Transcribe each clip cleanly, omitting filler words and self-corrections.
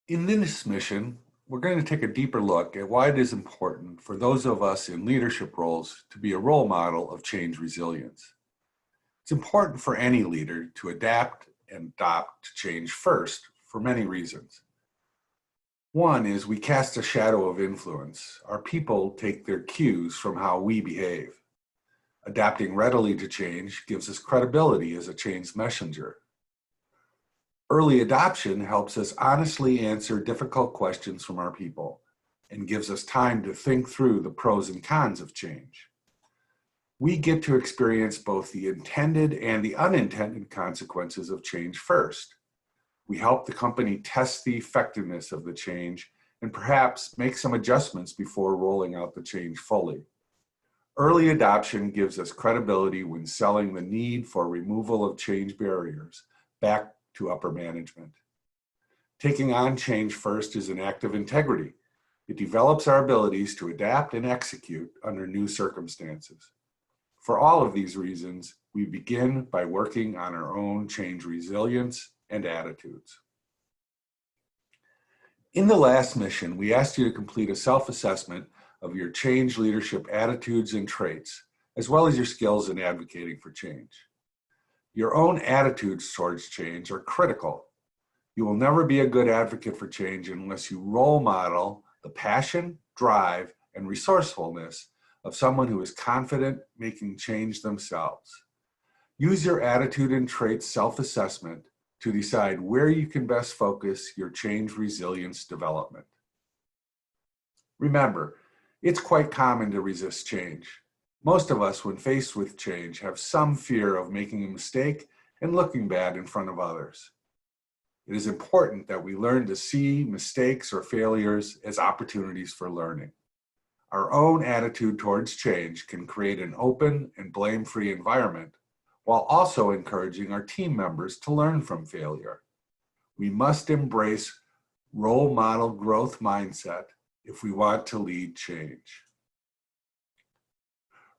In this mission, we're going to take a deeper look at why it is important for those of us in leadership roles to be a role model of change resilience. It's important for any leader to adapt and adopt to change first for many reasons. One is we cast a shadow of influence. Our people take their cues from how we behave. Adapting readily to change gives us credibility as a change messenger. Early adoption helps us honestly answer difficult questions from our people and gives us time to think through the pros and cons of change. We get to experience both the intended and the unintended consequences of change first. We help the company test the effectiveness of the change and perhaps make some adjustments before rolling out the change fully. Early adoption gives us credibility when selling the need for removal of change barriers back to upper management. Taking on change first is an act of integrity. It develops our abilities to adapt and execute under new circumstances. For all of these reasons, we begin by working on our own change resilience and attitudes. In the last mission, we asked you to complete a self-assessment of your change leadership attitudes and traits, as well as your skills in advocating for change. Your own attitudes towards change are critical. You will never be a good advocate for change unless you role model the passion, drive, and resourcefulness of someone who is confident making change themselves. Use your attitude and traits self-assessment to decide where you can best focus your change resilience development. Remember, it's quite common to resist change. Most of us, when faced with change, have some fear of making a mistake and looking bad in front of others. It is important that we learn to see mistakes or failures as opportunities for learning. Our own attitude towards change can create an open and blame-free environment while also encouraging our team members to learn from failure. We must embrace role model growth mindset if we want to lead change.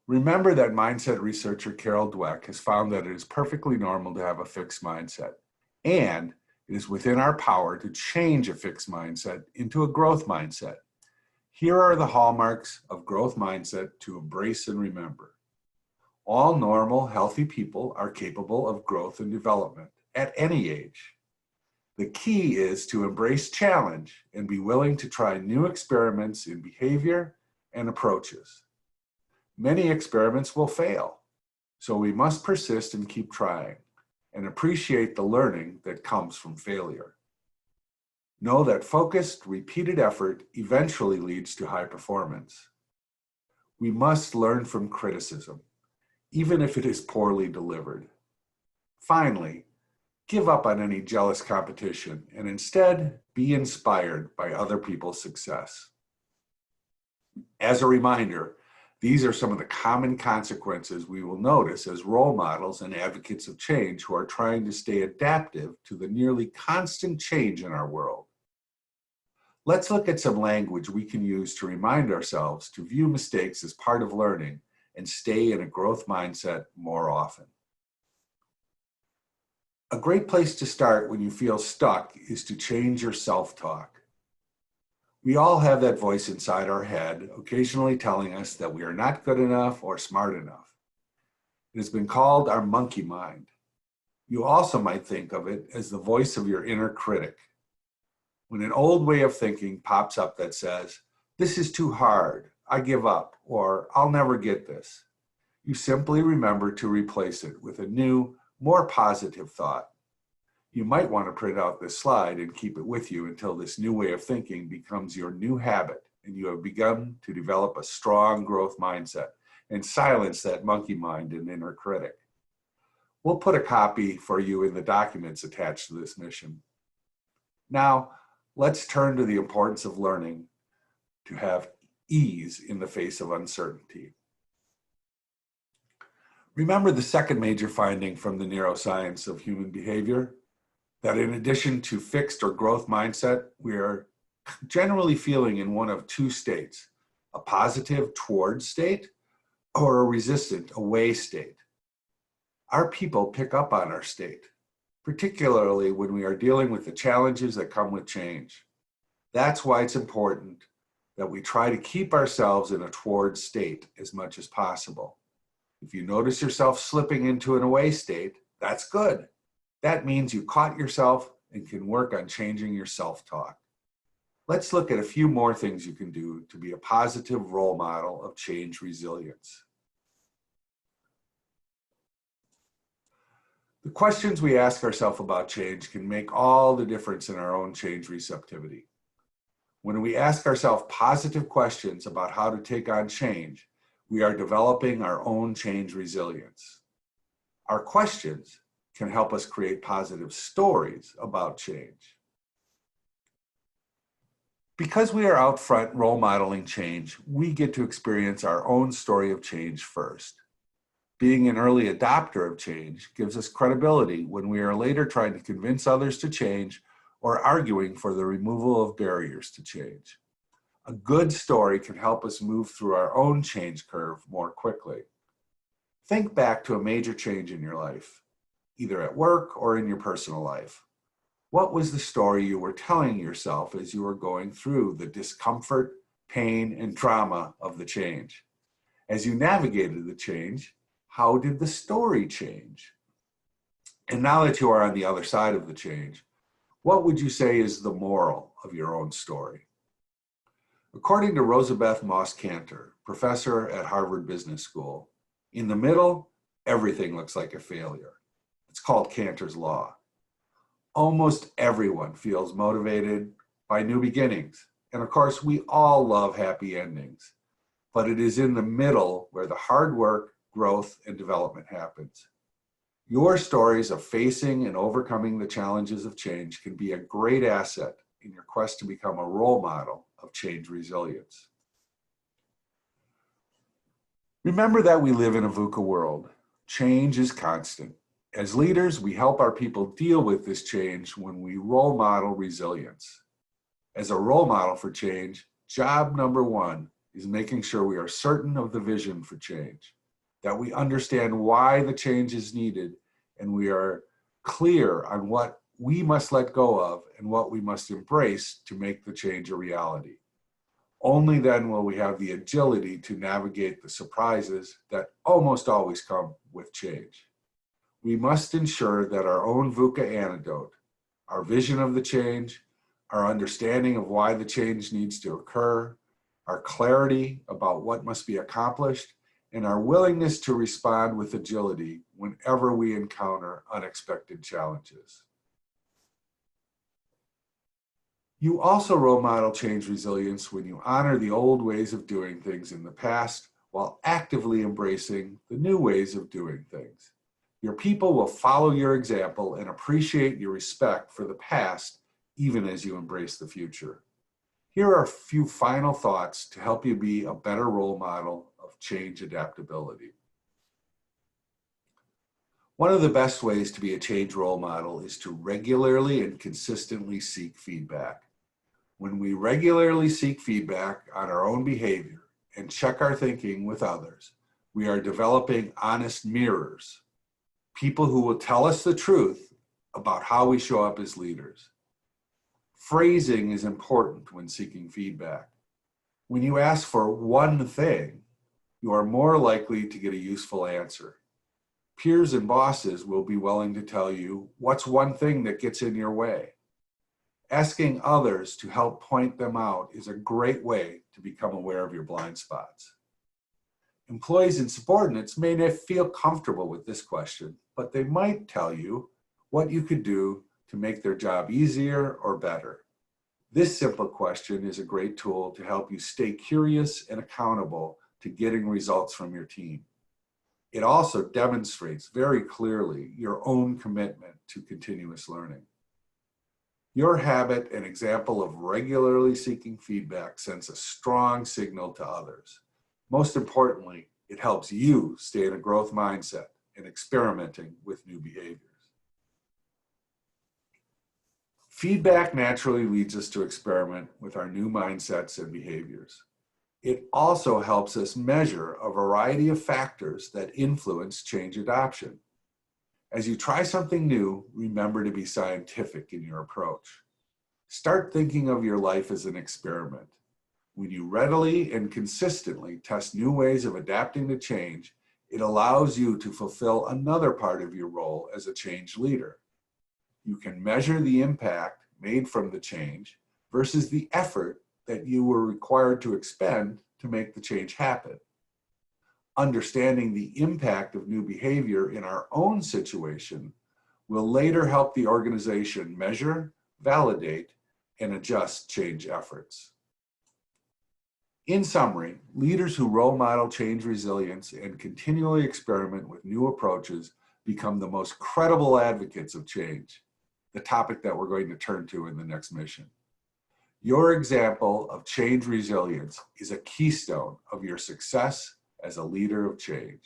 Remember that mindset researcher Carol Dweck has found that it is perfectly normal to have a fixed mindset, and it is within our power to change a fixed mindset into a growth mindset. Here are the hallmarks of growth mindset to embrace and remember. All normal, healthy people are capable of growth and development at any age. The key is to embrace challenge and be willing to try new experiments in behavior and approaches. Many experiments will fail, so we must persist and keep trying and appreciate the learning that comes from failure. Know that focused, repeated effort eventually leads to high performance. We must learn from criticism, even if it is poorly delivered. Finally, give up on any jealous competition and instead be inspired by other people's success. As a reminder, these are some of the common consequences we will notice as role models and advocates of change who are trying to stay adaptive to the nearly constant change in our world. Let's look at some language we can use to remind ourselves to view mistakes as part of learning and stay in a growth mindset more often. A great place to start when you feel stuck is to change your self-talk. We all have that voice inside our head, occasionally telling us that we are not good enough or smart enough. It has been called our monkey mind. You also might think of it as the voice of your inner critic. When an old way of thinking pops up that says, "This is too hard, I give up," or "I'll never get this," you simply remember to replace it with a new, more positive thought. You might want to print out this slide and keep it with you until this new way of thinking becomes your new habit and you have begun to develop a strong growth mindset and silence that monkey mind and inner critic. We'll put a copy for you in the documents attached to this mission. Now, let's turn to the importance of learning to have ease in the face of uncertainty. Remember the second major finding from the neuroscience of human behavior? That in addition to fixed or growth mindset, we are generally feeling in one of two states, a positive towards state or a resistant away state. Our people pick up on our state, particularly when we are dealing with the challenges that come with change. That's why it's important that we try to keep ourselves in a toward state as much as possible. If you notice yourself slipping into an away state, that's good. That means you caught yourself and can work on changing your self-talk. Let's look at a few more things you can do to be a positive role model of change resilience. The questions we ask ourselves about change can make all the difference in our own change receptivity. When we ask ourselves positive questions about how to take on change, we are developing our own change resilience. Our questions can help us create positive stories about change. Because we are out front role modeling change, we get to experience our own story of change first. Being an early adopter of change gives us credibility when we are later trying to convince others to change or arguing for the removal of barriers to change. A good story can help us move through our own change curve more quickly. Think back to a major change in your life, either at work or in your personal life. What was the story you were telling yourself as you were going through the discomfort, pain, and trauma of the change? As you navigated the change, how did the story change? And now that you are on the other side of the change, what would you say is the moral of your own story? According to Rosabeth Moss Kanter, professor at Harvard Business School, in the middle, everything looks like a failure. It's called Kanter's Law. Almost everyone feels motivated by new beginnings. And of course, we all love happy endings. But it is in the middle where the hard work, growth, and development happens. Your stories of facing and overcoming the challenges of change can be a great asset in your quest to become a role model of change resilience. Remember that we live in a VUCA world. Change is constant. As leaders, we help our people deal with this change when we role model resilience. As a role model for change, job number one is making sure we are certain of the vision for change, that we understand why the change is needed, and we are clear on what we must let go of and what we must embrace to make the change a reality. Only then will we have the agility to navigate the surprises that almost always come with change. We must ensure that our own VUCA antidote, our vision of the change, our understanding of why the change needs to occur, our clarity about what must be accomplished, and our willingness to respond with agility whenever we encounter unexpected challenges. You also role model change resilience when you honor the old ways of doing things in the past while actively embracing the new ways of doing things. Your people will follow your example and appreciate your respect for the past even as you embrace the future. Here are a few final thoughts to help you be a better role model of change adaptability. One of the best ways to be a change role model is to regularly and consistently seek feedback. When we regularly seek feedback on our own behavior and check our thinking with others, we are developing honest mirrors, people who will tell us the truth about how we show up as leaders. Phrasing is important when seeking feedback. When you ask for one thing, you are more likely to get a useful answer. Peers and bosses will be willing to tell you what's one thing that gets in your way. Asking others to help point them out is a great way to become aware of your blind spots. Employees and subordinates may not feel comfortable with this question, but they might tell you what you could do to make their job easier or better. This simple question is a great tool to help you stay curious and accountable to getting results from your team. It also demonstrates very clearly your own commitment to continuous learning. Your habit and example of regularly seeking feedback sends a strong signal to others. Most importantly, it helps you stay in a growth mindset and experimenting with new behaviors. Feedback naturally leads us to experiment with our new mindsets and behaviors. It also helps us measure a variety of factors that influence change adoption. As you try something new, remember to be scientific in your approach. Start thinking of your life as an experiment. When you readily and consistently test new ways of adapting to change, it allows you to fulfill another part of your role as a change leader. You can measure the impact made from the change versus the effort that you were required to expend to make the change happen. Understanding the impact of new behavior in our own situation will later help the organization measure, validate, and adjust change efforts. In summary, leaders who role model change resilience and continually experiment with new approaches become the most credible advocates of change, the topic that we're going to turn to in the next mission. Your example of change resilience is a keystone of your success as a leader of change.